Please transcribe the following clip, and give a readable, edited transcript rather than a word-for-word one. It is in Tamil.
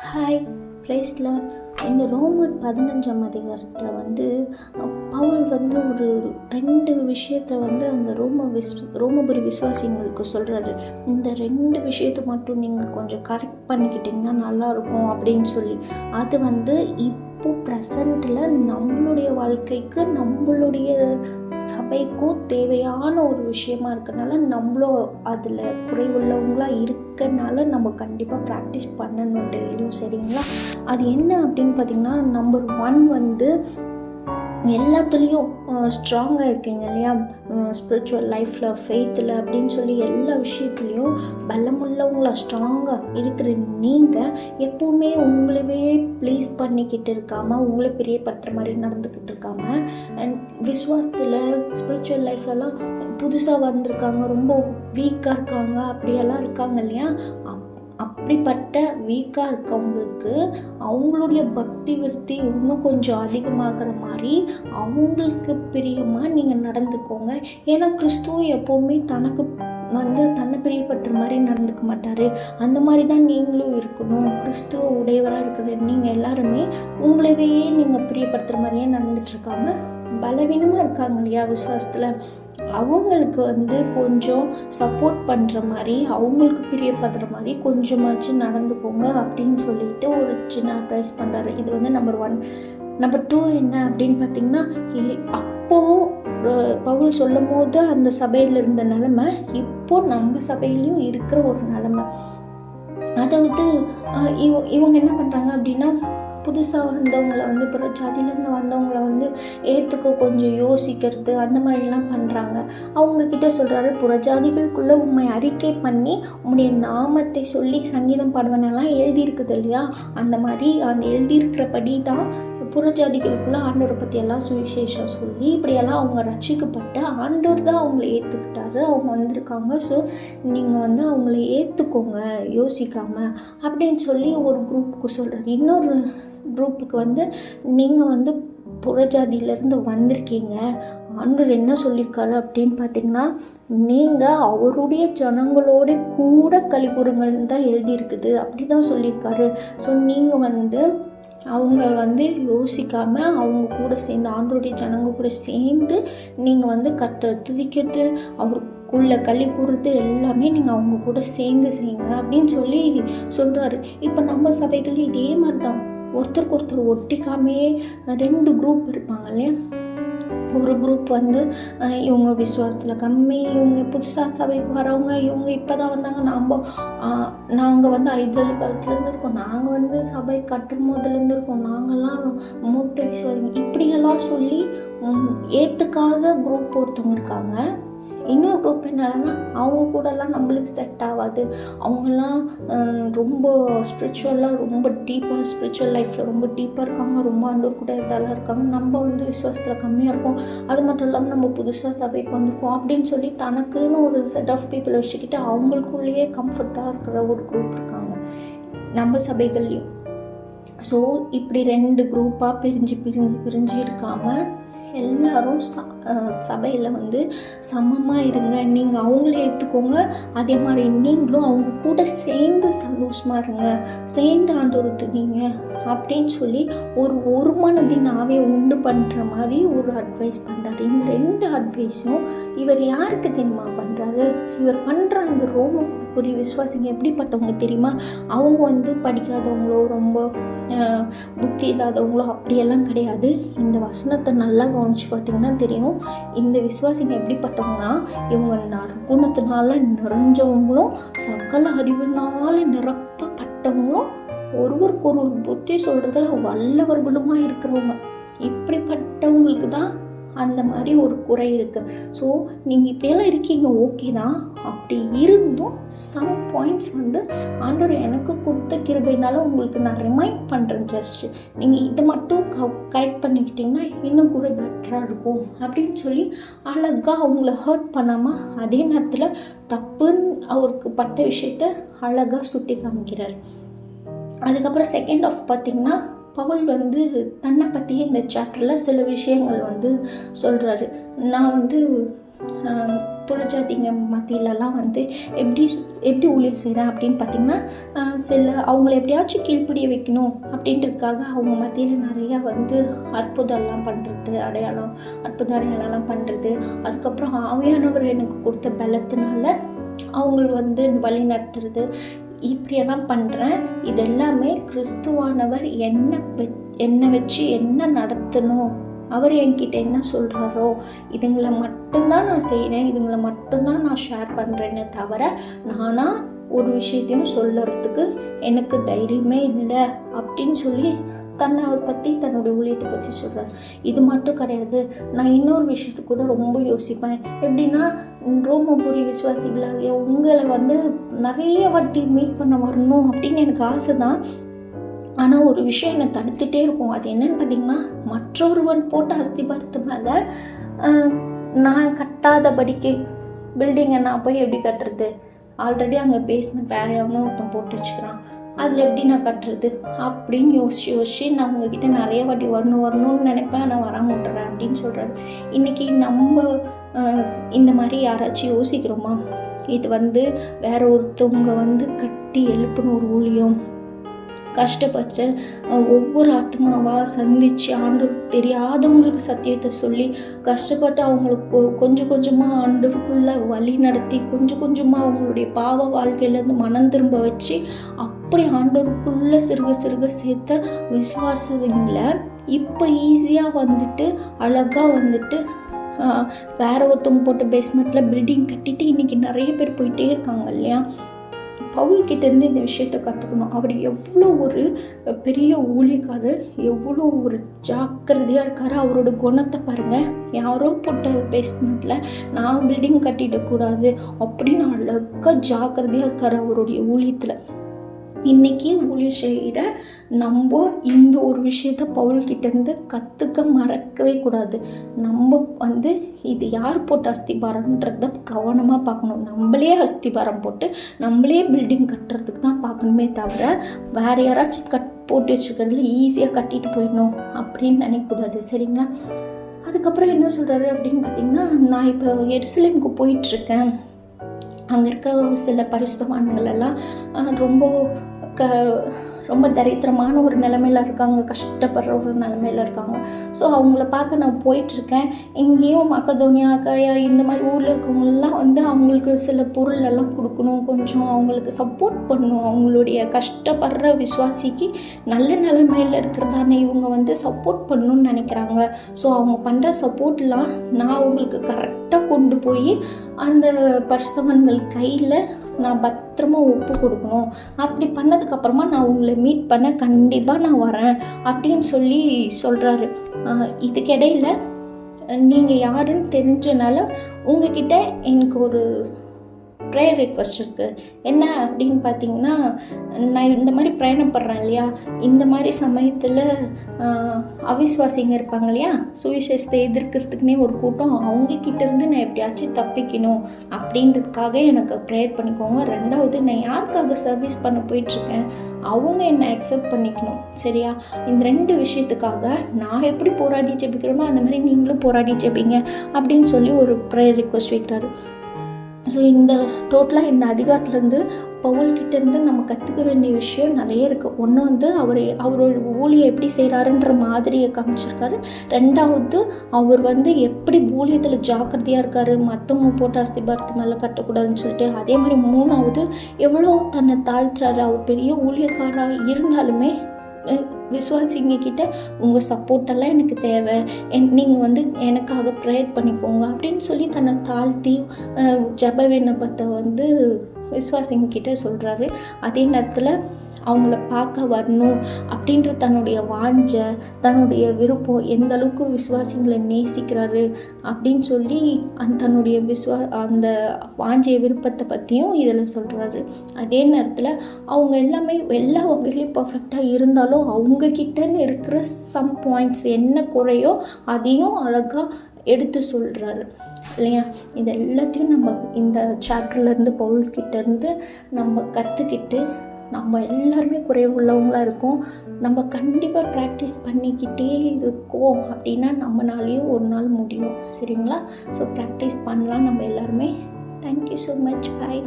Hi, price Lord. இந்த ரோமர் 15ஆம் அதிகாரத்தில் பவுல் ஒரு 2 விஷயத்தை அந்த ரோமபுரி விசுவாசிங்களுக்கு சொல்கிறாரு. இந்த 2 விஷயத்தை மட்டும் நீங்கள் கொஞ்சம் கரெக்ட் பண்ணிக்கிட்டிங்கன்னா நல்லாயிருக்கும் அப்படின்னு சொல்லி. அது இப்போ ப்ரெசண்ட்டில் நம்மளுடைய வாழ்க்கைக்கு நம்மளுடைய சபைக்கும் தேவையான ஒரு விஷயமா இருக்கனால நம்மளும் அதில் குறைவுள்ளவங்களாக இருக்கனால நம்ம கண்டிப்பாக ப்ராக்டிஸ் பண்ணணும் டெய்லியும். சரிங்களா? அது என்ன அப்படின்னு பார்த்திங்கன்னா, நம்பர் 1 எல்லாத்துலேயும் ஸ்ட்ராங்காக இருக்கீங்க இல்லையா, ஸ்பிரிச்சுவல் லைஃப்பில், ஃபெய்த்தில் அப்படின்னு சொல்லி எல்லா விஷயத்துலேயும் பலமுள்ளவங்களா ஸ்ட்ராங்காக இருக்கிற நீங்கள் எப்போவுமே உங்களவே ப்ளீஸ் பண்ணிக்கிட்டு இருக்காமல், உங்களை பிரியப்படுத்துகிற மாதிரி நடந்துக்கிட்டு இருக்காமல், அண்ட் விசுவாசத்தில் ஸ்பிரிச்சுவல் லைஃப்லலாம் புதுசாக வந்திருக்காங்க, ரொம்ப வீக்காக இருக்காங்க, அப்படியெல்லாம் இருக்காங்க இல்லையா, அப்படிப்பட்ட வீக்காக இருக்கவங்களுக்கு அவங்களுடைய பக்தி விருத்தி இன்னும் கொஞ்சம் அதிகமாகிற மாதிரி அவங்களுக்கு பிரியமாக நீங்கள் நடந்துக்கோங்க. ஏன்னா கிறிஸ்துவ எப்போவுமே தன்னை பிரியப்படுத்துகிற மாதிரி நடந்துக்க மாட்டார். அந்த மாதிரி தான் நீங்களும் இருக்கணும். கிறிஸ்துவ உடையவராக இருக்கிற நீங்கள் எல்லாருமே உங்களவே நீங்கள் பிரியப்படுத்துகிற மாதிரியே நடந்துட்டுருக்காம, பலவீனமாக இருக்காங்க இல்லையா விசுவாசத்தில், அவங்களுக்கு கொஞ்சம் சப்போர்ட் பண்ணுற மாதிரி, அவங்களுக்கு பிரியப்படுற மாதிரி கொஞ்சமாச்சு நடந்துக்கோங்க அப்படின்னு சொல்லிட்டு ஒரு சின்ன அட்வைஸ் பண்ணுறாரு. இது நம்பர் 1. நம்பர் 2 என்ன அப்படின்னு பார்த்திங்கன்னா, அப்போவும் பவுல் சொல்லும் போது அந்த சபையில் இருந்த நிலைமை இப்போது நம்ம சபையிலையும் இருக்கிற ஒரு நிலைமை. அதாவது இவங்க என்ன பண்ணுறாங்க அப்படின்னா, புதுசாக வந்தவங்களை புறஜாதியிலேருந்து வந்தவங்களை ஏற்றுக்க கொஞ்சம் யோசிக்கிறது அந்த மாதிரிலாம் பண்ணுறாங்க. அவங்கக்கிட்ட சொல்கிறாரு, புறஜாதிகளுக்குள்ளே உண்மை அறிக்கை பண்ணி உம்முடைய நாமத்தை சொல்லி சங்கீதம் பாடுவனெல்லாம் எழுதியிருக்குது இல்லையா, அந்த மாதிரி அந்த எழுதியிருக்கிறபடி தான் புறஜாதிகளுக்குள்ளே ஆண்டவரை பற்றியெல்லாம் சுவிசேஷம் சொல்லி இப்படியெல்லாம் அவங்க ரட்சிக்கப்பட்ட ஆண்டவர் தான் அவங்கள ஏற்றுக்கிட்டாரு, அவங்க வந்திருக்காங்க. ஸோ நீங்கள் அவங்கள ஏற்றுக்கோங்க யோசிக்காமல் அப்படின்னு சொல்லி ஒரு குரூப்புக்கு சொல்கிறார். இன்னொரு குரூப்புக்கு நீங்கள் புறஜாதியிலேருந்து வந்திருக்கீங்க, ஆண்டவர் என்ன சொல்லியிருக்காரு அப்படின்னு பார்த்தீங்கன்னா, நீங்கள் அவருடைய ஜனங்களோட கூட கலிபுரங்கள்னு தான் எழுதியிருக்குது, அப்படி தான் சொல்லியிருக்காரு. ஸோ நீங்கள் அவங்க யோசிக்காமல் அவங்க கூட சேர்ந்து, ஆண்டோடைய ஜனங்க கூட சேர்ந்து நீங்கள் கர்த்தரை துதிக்கிறது, அவருக்குள்ளே களி கூறுறது எல்லாமே நீங்கள் அவங்க கூட சேர்ந்து செய்யுங்க அப்படின்னு சொல்லி சொல்கிறாரு. இப்போ நம்ம சபைகள் இதே மாதிரி தான், ஒருத்தருக்கு ஒருத்தர் ஒட்டிக்காமே 2 குரூப் இருப்பாங்க இல்லையா. ஒரு குரூப் இவங்க விசுவாசத்தில் கம்மி, இவங்க புதுசாக சபைக்கு வரவங்க, இவங்க இப்போ தான் வந்தாங்க, நாங்கள் ஹைதராலி காலத்துலேருந்து இருக்கோம், நாங்கள் சபை கட்டும் போதுலேருந்து இருக்கோம், நாங்கள்லாம் மூத்த விசுவாசிங்க, இப்படியெல்லாம் சொல்லி ஏற்றுக்காத குரூப் ஒருத்தவங்க இருக்காங்க. இன்னொரு குரூப் என்னன்னா, அவங்க கூடலாம் நம்மளுக்கு செட் ஆகாது, அவங்கெல்லாம் ரொம்ப ஸ்பிரிச்சுவலாக ரொம்ப டீப்பாக ஸ்பிரிச்சுவல் லைஃப்பில் ரொம்ப டீப்பாக இருக்காங்க, ரொம்ப ஆண்டவர் கூட இதெல்லாம் இருக்காங்க, நம்ம விசுவாசத்தில் கம்மியாக இருக்கும், அது மட்டும் இல்லாமல் நம்ம புதுசாக சபைக்கு வந்திருக்கோம் அப்படின்னு சொல்லி தனக்குன்னு ஒரு செட் ஆஃப் பீப்புளை வச்சுக்கிட்டு அவங்களுக்குள்ளேயே கம்ஃபர்ட்டாக இருக்கிற ஒரு குரூப் இருக்காங்க நம்ம சபைகள்லையும். ஸோ இப்படி 2 குரூப்பாக பிரிஞ்சு இருக்காமல் எல்லாரும் சபையில் சமமாக இருங்க. நீங்கள் அவங்கள ஏற்றுக்கோங்க, அதே மாதிரி நீங்களும் அவங்க கூட சேர்ந்து சந்தோஷமாக இருங்க, சேர்ந்து ஆண்டவரை துதிங்க அப்படின்னு சொல்லி ஒரு மனதினாவே உண்டு பண்ணுற மாதிரி ஒரு அட்வைஸ் பண்ணுறாரு. இந்த 2 அட்வைஸும் இவர் யாருக்கு தெரியுமா பண்ணுறாரு? இவர் பண்ணுற அந்த ரோமபுரி விசுவாசிங்க எப்படிப்பட்டவங்க தெரியுமா? அவங்க படிக்காதவங்களோ ரொம்ப புத்தி இல்லாதவங்களோ அப்படியெல்லாம் கிடையாது. இந்த வசனத்தை நல்லா கவனிச்சு பார்த்தீங்கன்னா தெரியும், இந்த விசுவாசிங்க எப்படிப்பட்டவங்கன்னா, இவங்க நற்குணத்தினால நிறைஞ்சவங்களும் சகல அறிவினால நிரப்பப்பட்டவங்களும் ஒருவருக்கு ஒரு புத்தி சொல்கிறதுல வல்லவர்களுமாக இருக்கிறவங்க. இப்படிப்பட்டவங்களுக்கு தான் அந்த மாதிரி ஒரு குறை இருக்குது. ஸோ நீங்கள் இப்படியெல்லாம் இருக்கீங்க, ஓகே தான், அப்படி இருந்தும் சம் பாயிண்ட்ஸ் ஆண்டவர் எனக்கு கொடுத்த கிருபையினால உங்களுக்கு நான் ரிமைண்ட் பண்ணுறேன். ஜஸ்ட்டு நீங்கள் இதை மட்டும் கரெக்ட் பண்ணிக்கிட்டிங்கன்னா இன்னும் கூட பெட்டராக இருக்கும் அப்படின்னு சொல்லி அழகாக அவங்கள ஹர்ட் பண்ணாமல், அதே நேரத்தில் தப்புன்னு அவருக்கு பட்ட விஷயத்த அழகாக சுட்டி காமிக்கிறார். அதுக்கப்புறம் செகண்ட் ஆஃப் பார்த்திங்கன்னா, பவுல் தன்னை பற்றியே இந்த சாப்டரில் சில விஷயங்கள் சொல்கிறாரு. நான் புறஜாதிங்க மத்தியிலலாம் வந்து எப்படி ஊழியம் செய்கிறேன் அப்படின்னு பார்த்திங்கன்னா, சில அவங்கள எப்படியாச்சும் கீழ்ப்படிய வைக்கணும் அப்படின்றதுக்காக அவங்க மத்தியில் நிறையா வந்து அற்புதம்லாம் பண்ணுறது, அற்புத அடையாளம்லாம் பண்ணுறது. அதுக்கப்புறம் ஆவியானவர் எனக்கு கொடுத்த பலத்தினால அவங்கள வந்து வழி நடத்துறது, இப்படியெல்லாம் பண்ணுறேன். இது எல்லாமே கிறிஸ்துவானவர் என்னை வச்சு என்ன நடத்தணும், அவர் என்கிட்ட என்ன சொல்கிறாரோ இதுங்களை மட்டும்தான் நான் செய்கிறேன், இதுங்களை மட்டும்தான் நான் ஷேர் பண்ணுறேன்னு தவிர நானாக ஒரு விஷயத்தையும் சொல்லுறதுக்கு எனக்கு தைரியமே இல்லை அப்படின்னு சொல்லி தன்னை பற்றி, தன்னுடைய ஊழியத்தை பற்றி சொல்கிறார். இது மட்டும் கிடையாது, நான் இன்னொரு விஷயத்துக்கு கூட ரொம்ப யோசிப்பேன். எப்படின்னா, ரோமபுரி விசுவாசிகளாகிய உங்களை வந்து நிறைய வாட்டி மீட் பண்ண வரணும் அப்படின்னு எனக்கு ஆசை தான். ஆனால் ஒரு விஷயம் என்னை தடுத்துகிட்டே இருக்கும். அது என்னன்னு பார்த்திங்கன்னா, மற்றொருவன் போட்ட அஸ்திபாரத்து மேலே நான் கட்டாதபடிக்கு பில்டிங்கை நான் போய் எப்படி கட்டுறது, ஆல்ரெடி அங்கே பேஸ்மெண்ட் வேறு எவனோ ஒருத்தன் போட்டு வச்சுக்கிறான், அதில் எப்படி நான் கட்டுறது அப்படின்னு யோசிச்சு நான் உங்ககிட்ட நிறைய வாட்டி வரணும்னு நினைப்பேன், நான் வராமல் விட்டுறேன் அப்படின்னு சொல்கிறாரு. இன்றைக்கி நம்ம இந்த மாதிரி யாராச்சும் யோசிக்கிறோமா? இது வந்து வேற ஒருத்தவங்க வந்து கட்டி எழுப்பின ஒரு ஊழியம், கஷ்டப்பட்டு ஒவ்வொரு ஆத்மாவாக சந்தித்து ஆண்டவருக்கு தெரியாதவங்களுக்கு சத்தியத்தை சொல்லி கஷ்டப்பட்டு அவங்களுக்கு கொஞ்சம் கொஞ்சமாக ஆண்டவருக்குள்ளே வழி நடத்தி கொஞ்சம் கொஞ்சமாக அவங்களுடைய பாவ வாழ்க்கையிலேருந்து மனம் திரும்ப வச்சு அப்படி ஆண்டவருக்குள்ளே சிறுக சேர்த்த விசுவாசங்களை இப்போ ஈஸியாக வந்துட்டு அழகாக வந்துட்டு வேற ஒருத்தவங்க போட்ட பேஸ்மெண்ட்டில் பில்டிங் கட்டிட்டு இன்றைக்கி நிறைய பேர் போயிட்டே இருக்காங்க இல்லையா? பவுல்கிட்டேருந்து இந்த விஷயத்தை கற்றுக்கணும். அவர் எவ்வளோ ஒரு பெரிய ஊழியக்காரர், எவ்வளோ ஒரு ஜாக்கிரதையாக இருக்கார். அவரோட குணத்தை பாருங்கள். யாரோ போட்ட பேஸ்மெண்ட்டில் நான் பில்டிங் கட்டிடக்கூடாது அப்படின்னு அழகாக ஜாக்கிரதையாக இருக்கார் அவருடைய ஊழியத்தில். இன்றைக்கி ஊழியம் செய்கிற நம்ம இந்த ஒரு விஷயத்த பவுல்கிட்டேருந்து கற்றுக்க மறக்கவே கூடாது. நம்ம வந்து இது யார் போட்ட அஸ்திபாரம்ன்றத கவனமாக பார்க்கணும். நம்மளே அஸ்திபாரம் போட்டு நம்மளே பில்டிங் கட்டுறதுக்கு தான் பார்க்கணுமே தவிர வேறு யாராச்சும் போட்டு வச்சுக்கிறதுல ஈஸியாக கட்டிட்டு போயிடணும் அப்படின்னு நினைக்கக்கூடாது. சரிங்களா? அதுக்கப்புறம் என்ன சொல்கிறாரு அப்படின்னு பார்த்திங்கன்னா, நான் இப்போ எருசலேமுக்கு போயிட்டுருக்கேன். அங்கே இருக்க சில பரிசுத்தவான்கள் எல்லாம் ரொம்ப தரித்திரமான ஒரு நிலைமையில் இருக்காங்க, கஷ்டப்படுற ஒரு நிலைமையில் இருக்காங்க. ஸோ அவங்கள பார்க்க நான் போயிட்டுருக்கேன். இங்கேயும் மக்கதோனியா, அக்காயா இந்த மாதிரி ஊரில் இருக்கவங்களெலாம் வந்து அவங்களுக்கு சில பொருள் எல்லாம் கொடுக்கணும், கொஞ்சம் அவங்களுக்கு சப்போர்ட் பண்ணணும். அவங்களுடைய கஷ்டப்படுற விசுவாசிக்கு நல்ல நிலைமையில் இருக்கிறதானே இவங்க வந்து சப்போர்ட் பண்ணணும்னு நினைக்கிறாங்க. ஸோ அவங்க பண்ணுற சப்போர்ட்லாம் நான் அவங்களுக்கு கரெக்டாக கொண்டு போய் அந்த பரிசுத்தவான்கள் கையில் நான் பத்திரமா ஒப்பு கொடுக்கணும். அப்படி பண்ணதுக்கப்புறமா நான் உங்களை மீட் பண்ண கண்டிப்பாக நான் வரேன் அப்படின்னு சொல்லி சொல்கிறாரு. இதுக்கிடையில் நீங்கள் யாருன்னு தெரிஞ்சனால உங்ககிட்ட எனக்கு ஒரு ப்ரேயர் ரிக்வெஸ்ட் இருக்குது. என்ன அப்படின்னு பார்த்தீங்கன்னா, நான் இந்த மாதிரி பிரயாணப்படுறேன் இல்லையா, இந்த மாதிரி சமயத்தில் அவிஸ்வாசிங்க இருப்பாங்க இல்லையா, சுவிசேஷத்தை எதிர்க்கிறதுக்குனே ஒரு கூட்டம், அவங்கக்கிட்டேருந்து நான் எப்படியாச்சும் தப்பிக்கணும் அப்படின்றதுக்காக எனக்கு ப்ரேயர் பண்ணிக்கோங்க. ரெண்டாவது, நான் யாருக்காக சர்வீஸ் பண்ண போயிட்டுருக்கேன் அவங்க என்னை அக்செப்ட் பண்ணிக்கணும். சரியா? இந்த 2 விஷயத்துக்காக நான் எப்படி போராடி ஜெபிக்கிறேனோ அந்த மாதிரி நீங்களும் போராடி ஜெபிங்க அப்படின்னு சொல்லி ஒரு ப்ரேயர் ரிக்வெஸ்ட் வைக்கிறாரு. ஸோ இந்த டோட்டலாக இந்த அதிகாரத்துலேருந்து பவுல்கிட்டேருந்து நம்ம கற்றுக்க வேண்டிய விஷயம் நிறைய இருக்குது. ஒன்று வந்து அவரோட ஊழியம் எப்படி செய்கிறாருன்ற மாதிரியை காமிச்சிருக்காரு. ரெண்டாவது, அவர் வந்து எப்படி ஊழியத்தில் ஜாக்கிரதையாக இருக்கார், மற்றவங்க போட்டு அஸ்திபாரத்து மேலே கட்டக்கூடாதுன்னு சொல்லிட்டு. அதே மாதிரி மூணாவது, எவ்வளோ தன்னை தாழ்த்துறாரு. அவர் பெரிய ஊழியக்காராக இருந்தாலுமே விசுவாசிங்க கிட்ட உங்கள் சப்போர்ட்டெல்லாம் எனக்கு தேவை, நீங்கள் வந்து எனக்காக ப்ரேயர் பண்ணிக்கோங்க அப்படின்னு சொல்லி தன்னை தாழ்த்தி ஜெப விண்ணப்பத்தை வந்து விசுவாசிங்க கிட்ட சொல்கிறாரு. அதே நேரத்தில் அவங்கள பார்க்க வரணும் அப்படின்ற தன்னுடைய வாஞ்சை, தன்னுடைய விருப்பம், எந்த அளவுக்கு விசுவாசிங்களை நேசிக்கிறாரு அப்படின்னு சொல்லி தன்னுடைய அந்த வாஞ்சைய விருப்பத்தை பற்றியும் இதில் சொல்கிறாரு. அதே நேரத்தில் அவங்க எல்லாமே எல்லா வகையிலையும் பர்ஃபெக்டாக இருந்தாலும் அவங்கக்கிட்டன்னு இருக்கிற சம் பாயிண்ட்ஸ் என்ன குறையோ அதையும் அழகாக எடுத்து சொல்கிறாரு இல்லையா? இது எல்லாத்தையும் நம்ம இந்த சாப்டர்லேருந்து பவுல்கிட்டேருந்து நம்ம கற்றுக்கிட்டு நம்ம எல்லாருமே குறைவுள்ளவங்களாக இருக்கோம். நம்ம கண்டிப்பாக ப்ராக்டிஸ் பண்ணிக்கிட்டே இருக்கோம் அப்படின்னா நம்மளாலேயும் ஒரு நாள் முடியும். சரிங்களா? ஸோ ப்ராக்டிஸ் பண்ணலாம் நம்ம எல்லாருமே. Thank you so much. பாய்.